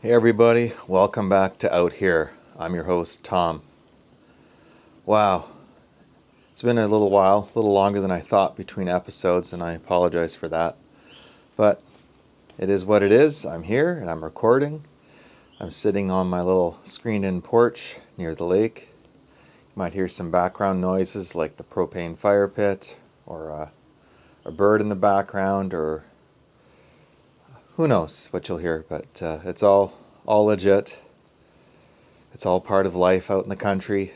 Hey everybody, welcome back to Out Here. I'm your host, Tom. Wow, it's been a little while, a little longer than I thought between episodes, and I apologize for that. But it is what it is. I'm here and I'm recording. I'm sitting on my little screened-in porch near the lake. You might hear some background noises like the propane fire pit, or a bird in the background, or who knows what you'll hear, but it's all legit. It's all part of life out in the country.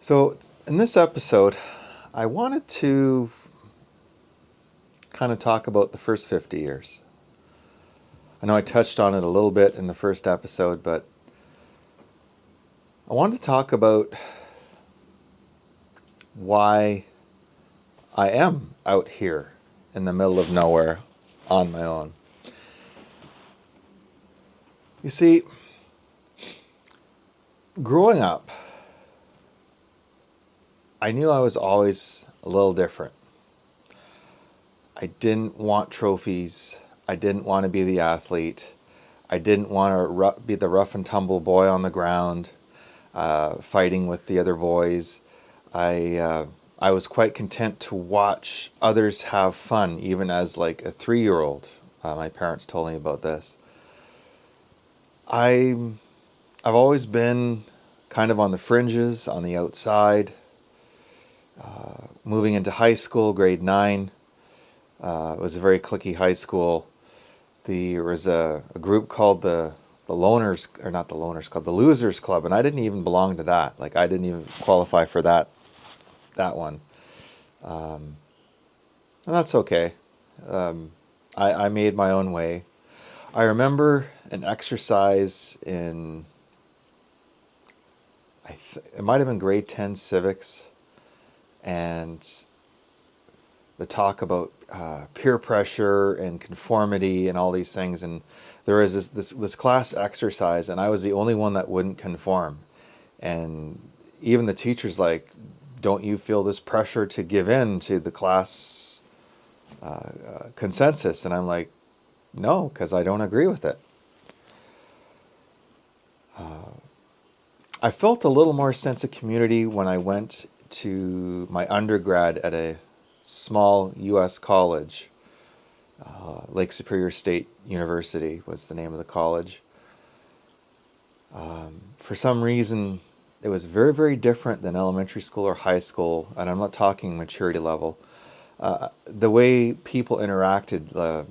So in this episode, I wanted to kind of talk about the first 50 years. I know I touched on it a little bit in the first episode, but I wanted to talk about why I am out here in the middle of nowhere on my own. You see, growing up, I knew I was always a little different. I didn't want trophies. I didn't want to be the athlete. I didn't want to be the rough and tumble boy on the ground, fighting with the other boys. I was quite content to watch others have fun, even as like a 3-year-old. My parents told me about this. I've always been kind of on the fringes, on the outside. Moving into high school, grade 9, it was a very cliquey high school. There was a group called the Loners, or not the Loners Club, the Losers Club, and I didn't even belong to that. Like, I didn't even qualify for that one. And that's okay. I made my own way. I remember an exercise in, it might have been grade 10 civics, and the talk about peer pressure and conformity and all these things. And there was this class exercise, and I was the only one that wouldn't conform. And even the teacher's like, don't you feel this pressure to give in to the class consensus? And I'm like, no, because I don't agree with it. I felt a little more sense of community when I went to my undergrad at a small U.S. college. Lake Superior State University was the name of the college. For some reason, it was very, very different than elementary school or high school, and I'm not talking maturity level. The way people interacted,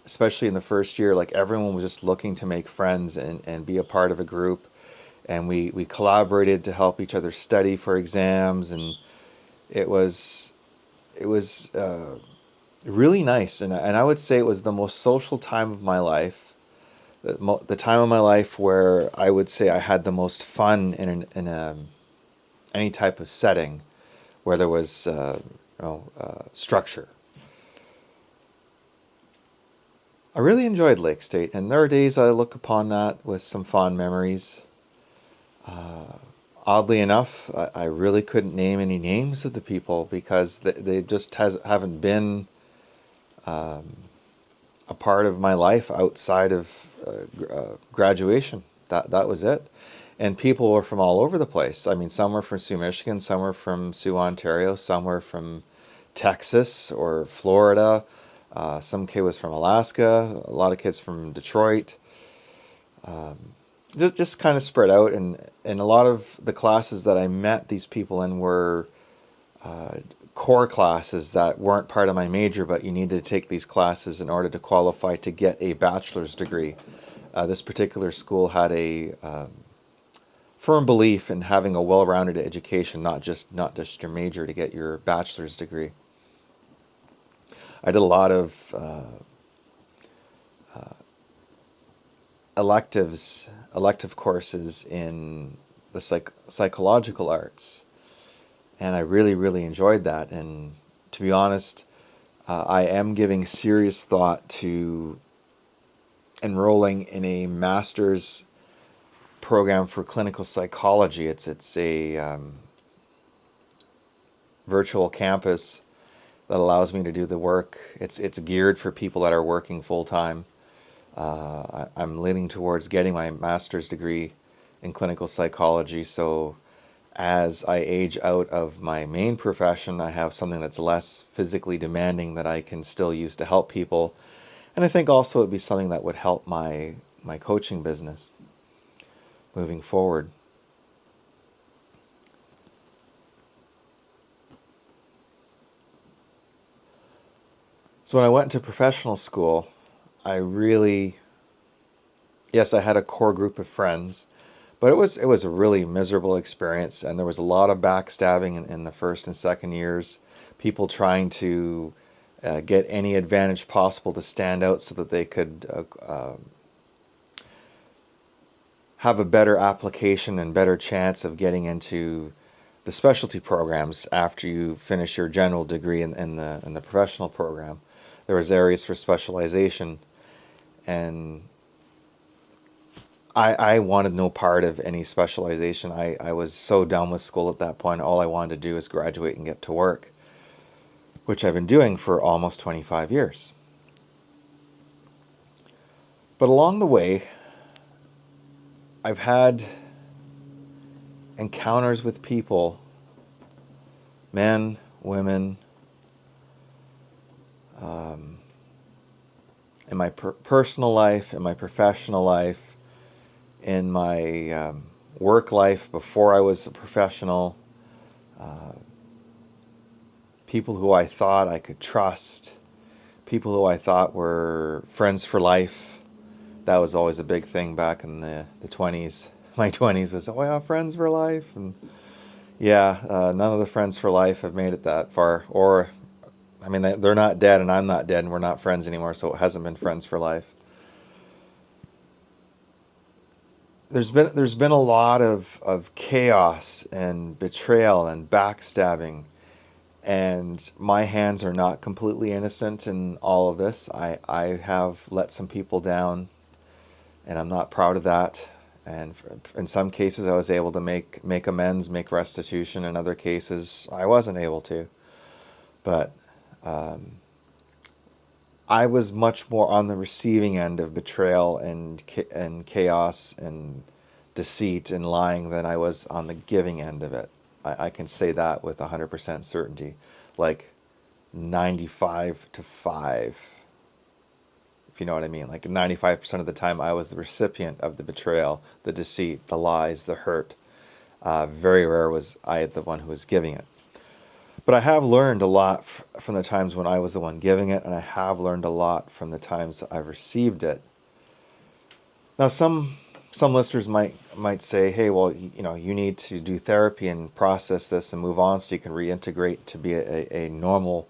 especially in the first year, like everyone was just looking to make friends and be a part of a group. And we collaborated to help each other study for exams, and it was really nice. And I would say it was the most social time of my life, the time of my life where I would say I had the most fun in any type of setting where there was structure. I really enjoyed Lake State, and there are days I look upon that with some fond memories. Oddly enough, I really couldn't name any names of the people because they just haven't been a part of my life outside of graduation. That was it. And people were from all over the place. I mean, some were from Sioux, Michigan, some were from Sioux, Ontario, some were from Texas or Florida. Some kid was from Alaska, a lot of kids from Detroit. Just kind of spread out, and a lot of the classes that I met these people in were core classes that weren't part of my major, but you needed to take these classes in order to qualify to get a bachelor's degree. This particular school had a firm belief in having a well-rounded education, not just your major to get your bachelor's degree. I did a lot of elective courses in the psychological arts, and I really, really enjoyed that. And to be honest, I am giving serious thought to enrolling in a master's program for clinical psychology. It's a virtual campus that allows me to do the work. It's geared for people that are working full time. I'm leaning towards getting my master's degree in clinical psychology, so as I age out of my main profession, I have something that's less physically demanding that I can still use to help people. And I think also it'd be something that would help my coaching business moving forward. So when I went to professional school, I really, yes, I had a core group of friends, but it was a really miserable experience, and there was a lot of backstabbing in the first and second years. People trying to get any advantage possible to stand out so that they could have a better application and better chance of getting into the specialty programs after you finish your general degree in the professional program. There was areas for specialization, and I wanted no part of any specialization. I was so done with school at that point. All I wanted to do was graduate and get to work, which I've been doing for almost 25 years. But along the way, I've had encounters with people, men, women, in my personal life, in my professional life, in my work life before I was a professional, people who I thought I could trust, people who I thought were friends for life. That was always a big thing back in the 20s. My 20s was, oh yeah, friends for life. And yeah, none of the friends for life have made it that far. Or, I mean, they're not dead and I'm not dead and we're not friends anymore, so it hasn't been friends for life. There's been a lot of chaos and betrayal and backstabbing, and my hands are not completely innocent in all of this. I have let some people down, and I'm not proud of that. And in some cases, I was able to make amends, make restitution. In other cases, I wasn't able to. But I was much more on the receiving end of betrayal and chaos and deceit and lying than I was on the giving end of it. I can say that with 100% certainty, like 95 to 5, if you know what I mean. Like 95% of the time, I was the recipient of the betrayal, the deceit, the lies, the hurt. Very rare was I the one who was giving it. But I have learned a lot from the times when I was the one giving it, and I have learned a lot from the times I've received it. Now, some listeners might say, "Hey, well, you need to do therapy and process this and move on so you can reintegrate to be a normal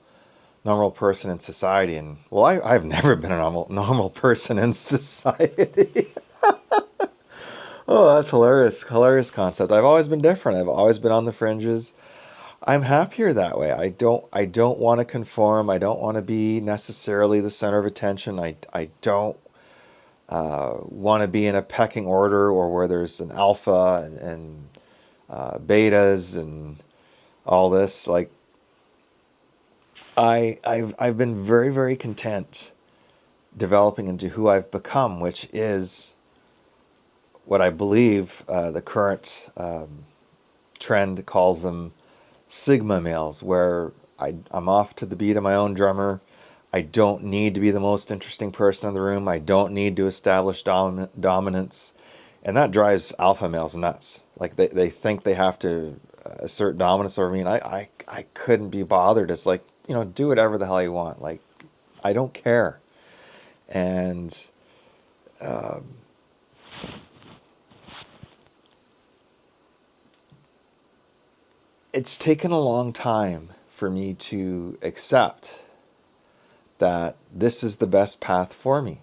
person in society." And well, I've never been a normal person in society. Oh, that's hilarious concept. I've always been different. I've always been on the fringes. I'm happier that way. I don't want to conform. I don't want to be necessarily the center of attention. I don't want to be in a pecking order or where there's an alpha and betas and all this. Like I've been very, very content developing into who I've become, which is what I believe the current trend calls them Sigma males, where I'm off to the beat of my own drummer. I don't need to be the most interesting person in the room. I don't need to establish dominance. And that drives alpha males nuts. Like they think they have to assert dominance over me. And I couldn't be bothered. It's like, do whatever the hell you want. Like, I don't care. And it's taken a long time for me to accept that this is the best path for me.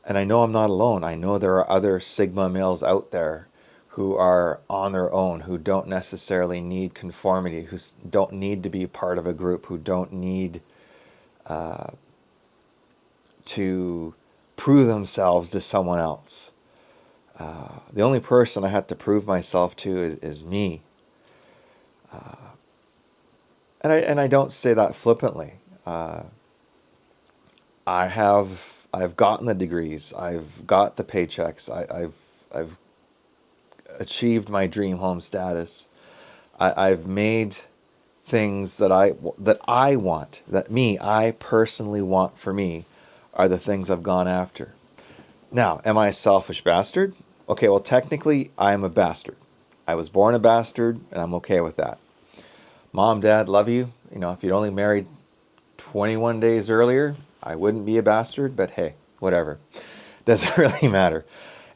And I know I'm not alone. I know there are other Sigma males out there who are on their own, who don't necessarily need conformity, who don't need to be part of a group, who don't need to prove themselves to someone else. The only person I have to prove myself to is me. And I don't say that flippantly. I have I've gotten the degrees. I've got the paychecks. I've achieved my dream home status. I've made things that I want, I personally want for me, are the things I've gone after. Now, am I a selfish bastard? Okay, well, technically, I am a bastard. I was born a bastard, and I'm okay with that. Mom, Dad, love you. You know, if you'd only married 21 days earlier, I wouldn't be a bastard, but hey, whatever. Doesn't really matter.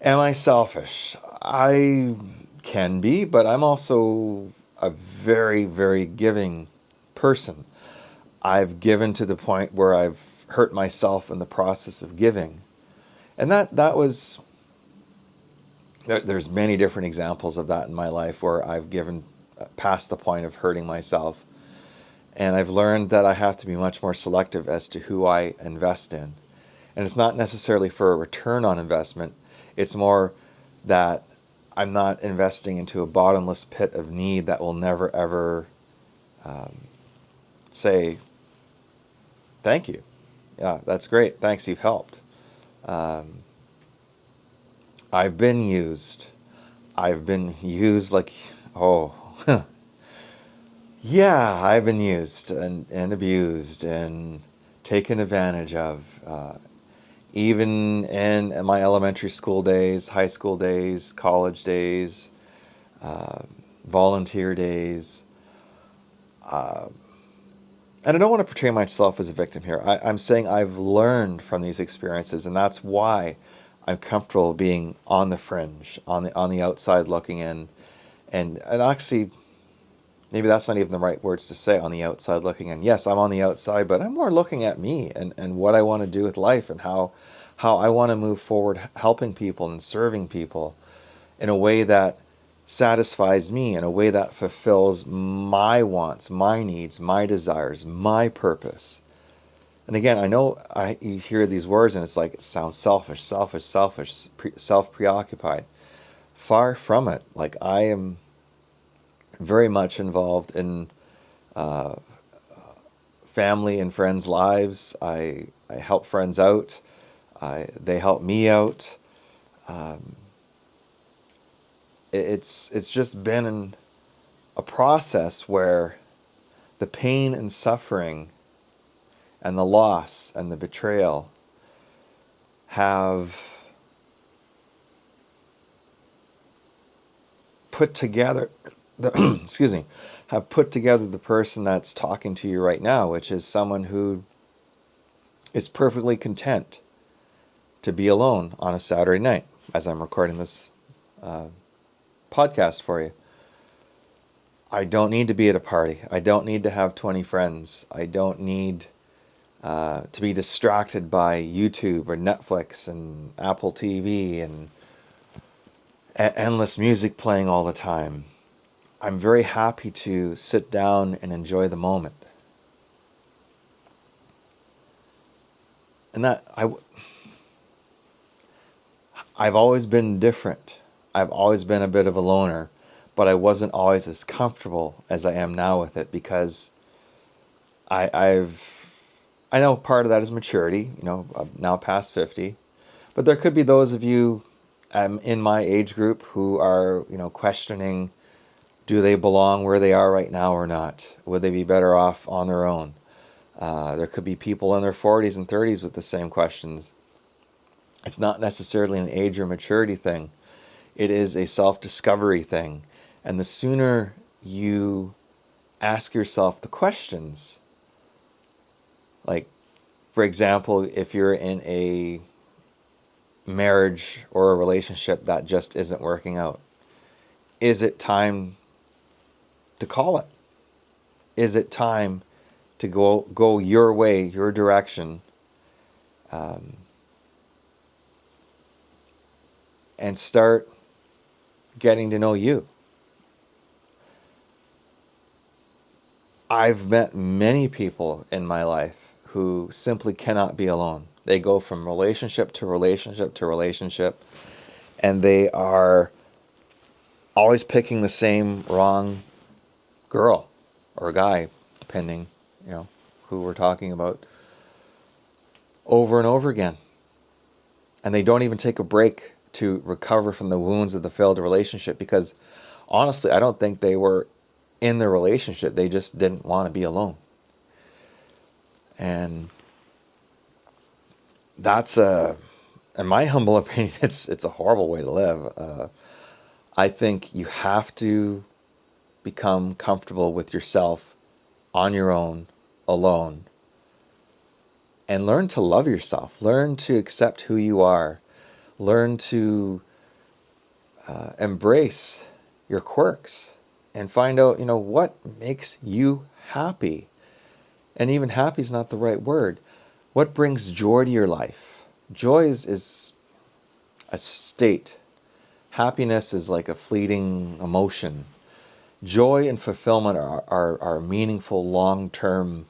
Am I selfish? I can be, but I'm also a very, very giving person. I've given to the point where I've hurt myself in the process of giving. And that was, there's many different examples of that in my life where I've given past the point of hurting myself. And I've learned that I have to be much more selective as to who I invest in. And it's not necessarily for a return on investment. It's more that I'm not investing into a bottomless pit of need that will never, ever say, thank you. Yeah, that's great. Thanks, you've helped. I've been used. I've been used like, oh, yeah, I've been used and abused and taken advantage of. Even in my elementary school days, high school days, college days, volunteer days. And I don't want to portray myself as a victim here. I'm saying I've learned from these experiences, and that's why I'm comfortable being on the fringe, on the outside looking in. And actually, maybe that's not even the right words to say, on the outside looking in. Yes, I'm on the outside, but I'm more looking at me and what I want to do with life and how I want to move forward helping people and serving people in a way that satisfies me, in a way that fulfills my wants, my needs, my desires, my purpose. And again, I know you hear these words and it's like, it sounds selfish, self-preoccupied. Far from it. Like, I am very much involved in family and friends' lives. I help friends out. They help me out. It's just been a process where the pain and suffering and the loss and the betrayal have put together have put together the person that's talking to you right now, which is someone who is perfectly content to be alone on a Saturday night as I'm recording this podcast for you. I don't need to be at a party. I don't need to have 20 friends. I don't need to be distracted by YouTube or Netflix and Apple TV and endless music playing all the time. I'm very happy to sit down and enjoy the moment. And that I've always been different. I've always been a bit of a loner, but I wasn't always as comfortable as I am now with it because I know part of that is maturity. You know, I'm now past 50, but there could be those of you in my age group who are, questioning, do they belong where they are right now or not? Would they be better off on their own? There could be people in their 40s and 30s with the same questions. It's not necessarily an age or maturity thing. It is a self-discovery thing. And the sooner you ask yourself the questions, like, for example, if you're in a marriage or a relationship that just isn't working out, is it time to call it? Is it time to go your way, your direction, and start getting to know you? I've met many people in my life who simply cannot be alone. They go from relationship to relationship to relationship, and they are always picking the same wrong girl or guy, depending, who we're talking about, over and over again. And they don't even take a break to recover from the wounds of the failed relationship, because honestly, I don't think they were in the relationship. They just didn't want to be alone. And that's in my humble opinion, it's a horrible way to live. I think you have to become comfortable with yourself on your own, alone, and learn to love yourself. Learn to accept who you are. Learn to embrace your quirks and find out, what makes you happy. And even happy is not the right word. What brings joy to your life? Joy is a state. Happiness is like a fleeting emotion. Joy and fulfillment are meaningful, long-term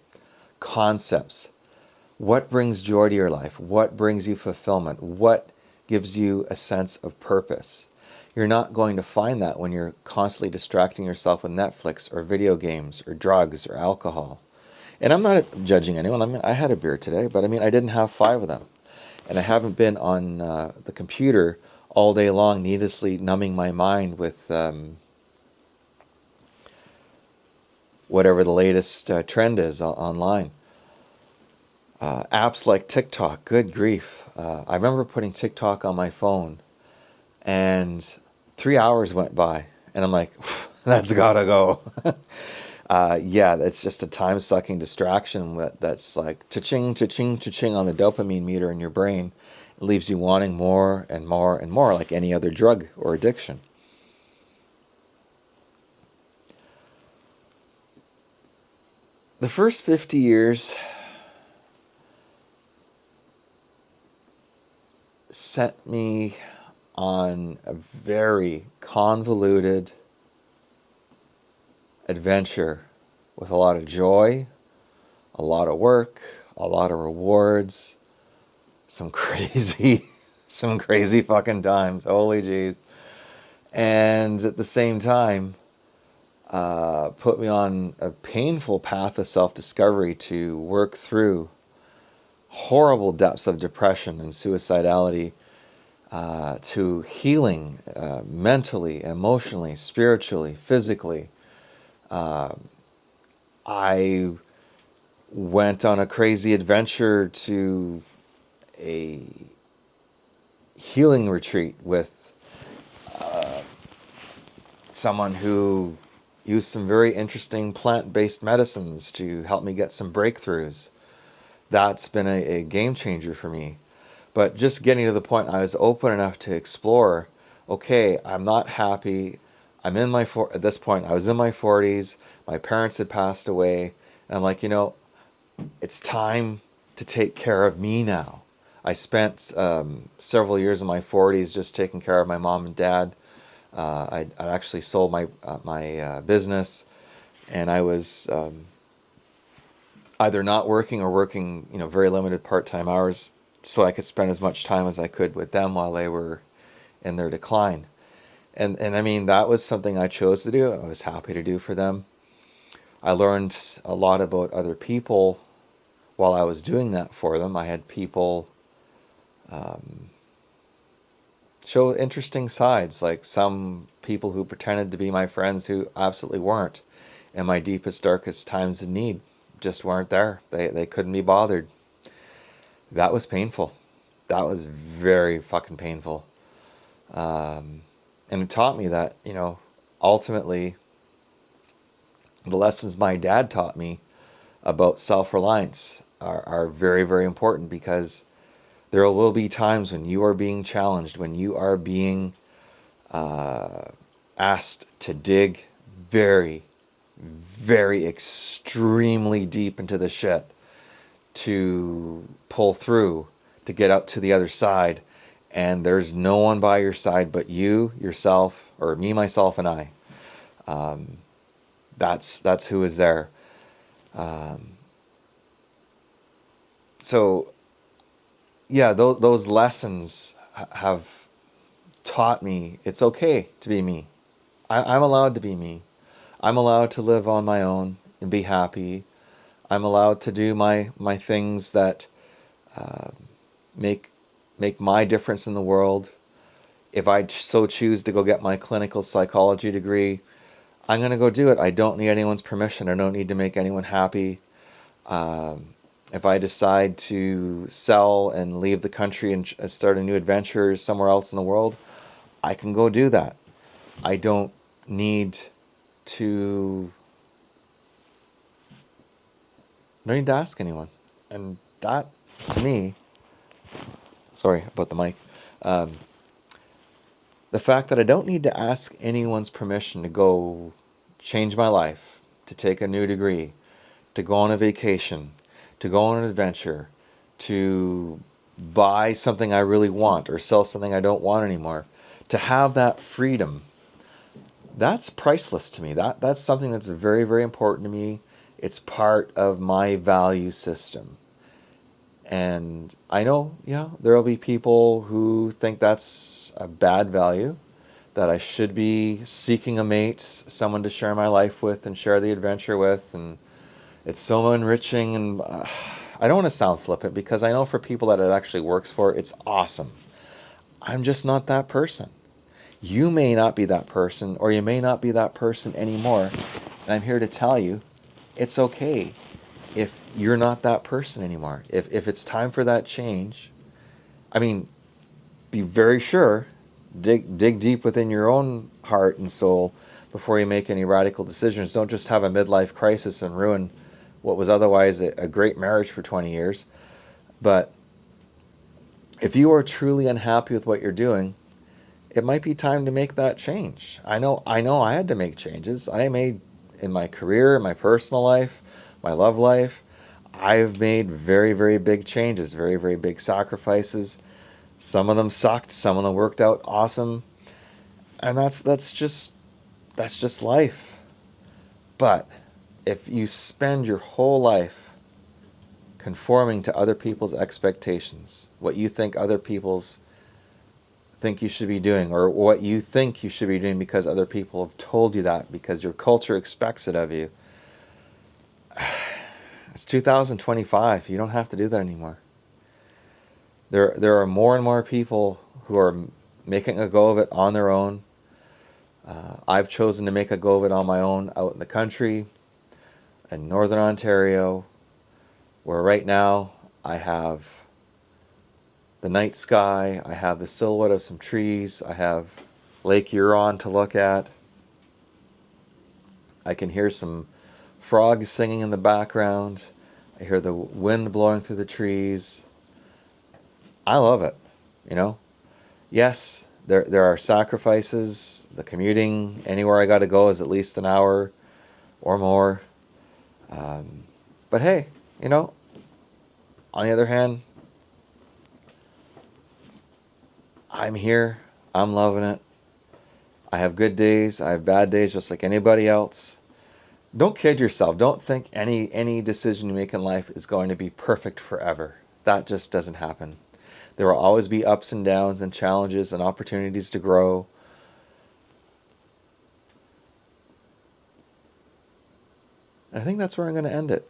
concepts. What brings joy to your life? What brings you fulfillment? What gives you a sense of purpose? You're not going to find that when you're constantly distracting yourself with Netflix or video games or drugs or alcohol. And I'm not judging anyone. I mean, I had a beer today, but I didn't have 5 of them. And I haven't been on the computer all day long, needlessly numbing my mind with whatever the latest trend is online. Apps like TikTok, good grief. I remember putting TikTok on my phone, and 3 hours went by, and I'm like, that's gotta go. Yeah, it's just a time-sucking distraction that's like cha-ching, cha-ching, cha-ching on the dopamine meter in your brain. It leaves you wanting more and more and more, like any other drug or addiction. The first 50 years sent me on a very convoluted adventure with a lot of joy, a lot of work, a lot of rewards, some crazy fucking times. Holy jeez. And at the same time, put me on a painful path of self-discovery to work through horrible depths of depression and suicidality, to healing mentally, emotionally, spiritually, physically. I went on a crazy adventure to a healing retreat with someone who used some very interesting plant-based medicines to help me get some breakthroughs. That's been a game changer for me. But just getting to the point, I was open enough to explore, okay, I'm not happy. At this point, I was in my 40s. My parents had passed away. And I'm like, it's time to take care of me now. I spent several years in my 40s just taking care of my mom and dad. I actually sold my business, and I was either not working or working, very limited part-time hours, so I could spend as much time as I could with them while they were in their decline. And that was something I chose to do. I was happy to do for them. I learned a lot about other people while I was doing that for them. I had people show interesting sides, like some people who pretended to be my friends who absolutely weren't. In my deepest, darkest times of need, just weren't there. They couldn't be bothered. That was painful. That was very fucking painful. And it taught me that, ultimately, the lessons my dad taught me about self-reliance are very, very important, because there will be times when you are being challenged, when you are being asked to dig very, very extremely deep into the shit to pull through, to get up to the other side, and there's no one by your side but you, yourself, or me, myself, and I. That's who is there. So yeah, those lessons have taught me it's okay to be me. I'm allowed to be me. I'm allowed to live on my own and be happy. I'm allowed to do my things that make make my difference in the world. If I so choose to go get my clinical psychology degree, I'm going to go do it. I don't need anyone's permission. I don't need to make anyone happy. If I decide to sell and leave the country and start a new adventure somewhere else in the world, I can go do that. I don't need to ask anyone. And that, to me, sorry about the mic, the fact that I don't need to ask anyone's permission to go change my life, to take a new degree, to go on a vacation, to go on an adventure, to buy something I really want or sell something I don't want anymore, to have that freedom, that's priceless to me. That's something that's very, very important to me. It's part of my value system. And I know, yeah, there will be people who think that's a bad value, that I should be seeking a mate, someone to share my life with and share the adventure with. And it's so enriching. And I don't want to sound flippant, because I know for people that it actually works for, it's awesome. I'm just not that person. You may not be that person, or you may not be that person anymore. And I'm here to tell you, it's okay if you're not that person anymore. If it's time for that change, I mean, be very sure, dig deep within your own heart and soul before you make any radical decisions. Don't just have a midlife crisis and ruin what was otherwise a great marriage for 20 years. But if you are truly unhappy with what you're doing, it might be time to make that change. I know I had to make changes. I made, in my career, in my personal life, my love life, I've made very, very big changes, very, very big sacrifices. Some of them sucked, some of them worked out awesome. And that's just life. But if you spend your whole life conforming to other people's expectations, what you think other people's think you should be doing, or what you think you should be doing because other people have told you that, because your culture expects it of you. It's 2025. You don't have to do that anymore. There are more and more people who are making a go of it on their own. I've chosen to make a go of it on my own out in the country, in Northern Ontario, where right now I have the night sky, I have the silhouette of some trees, I have Lake Huron to look at. I can hear some frogs singing in the background. I hear the wind blowing through the trees. I love it, you know. Yes, there are sacrifices. The commuting, anywhere I got to go, is at least an hour or more. But hey, you know, on the other hand, I'm here. I'm loving it. I have good days. I have bad days, just like anybody else. Don't kid yourself. Don't think any decision you make in life is going to be perfect forever. That just doesn't happen. There will always be ups and downs and challenges and opportunities to grow. And I think that's where I'm going to end it.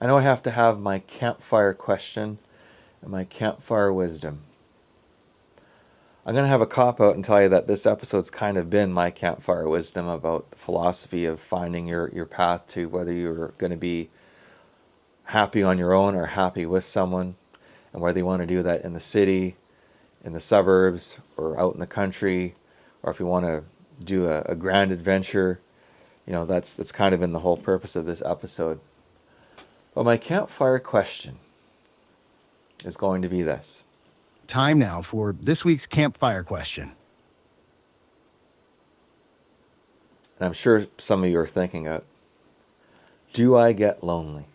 I know I have to have my campfire question and my campfire wisdom. I'm going to have a cop-out and tell you that this episode's kind of been my campfire wisdom about the philosophy of finding your path to whether you're going to be happy on your own or happy with someone, and whether you want to do that in the city, in the suburbs, or out in the country, or if you want to do a grand adventure. You know, that's kind of been the whole purpose of this episode. But my campfire question is going to be this. Time now for this week's campfire question. And I'm sure some of you are thinking it. Do I get lonely?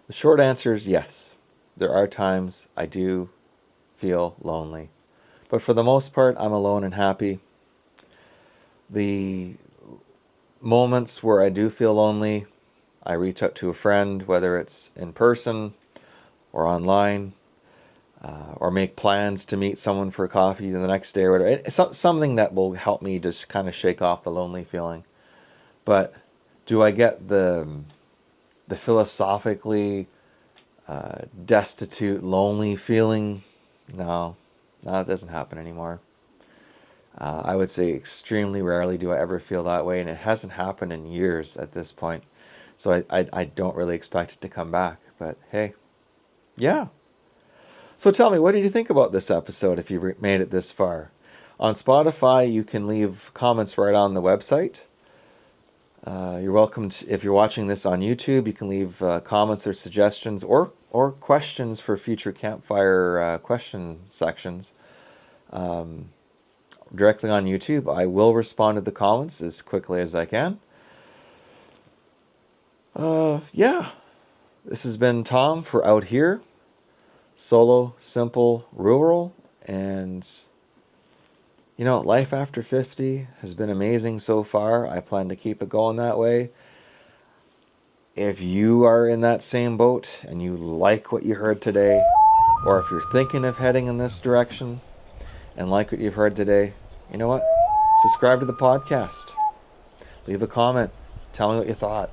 The short answer is yes. There are times I do feel lonely. But for the most part, I'm alone and happy. The moments where I do feel lonely, I reach out to a friend, whether it's in person or online, or make plans to meet someone for coffee the next day or whatever. It's something that will help me just kind of shake off the lonely feeling. But do I get the philosophically destitute, lonely feeling. No, that doesn't happen anymore. I would say extremely rarely do I ever feel that way, and it hasn't happened in years at this point. So I don't really expect it to come back. But hey, yeah. So tell me, what did you think about this episode if you made it this far? On Spotify, you can leave comments right on the website. You're welcome to, if you're watching this on YouTube, you can leave comments or suggestions or questions for future campfire question sections directly on YouTube. I will respond to the comments as quickly as I can. Yeah, this has been Tom for Out Here. Solo, simple, rural, and life after 50 has been amazing so far. I plan to keep it going that way. If you are in that same boat and you like what you heard today, or if you're thinking of heading in this direction and like what you've heard today, you know what? Subscribe to the podcast. Leave a comment. Tell me what you thought.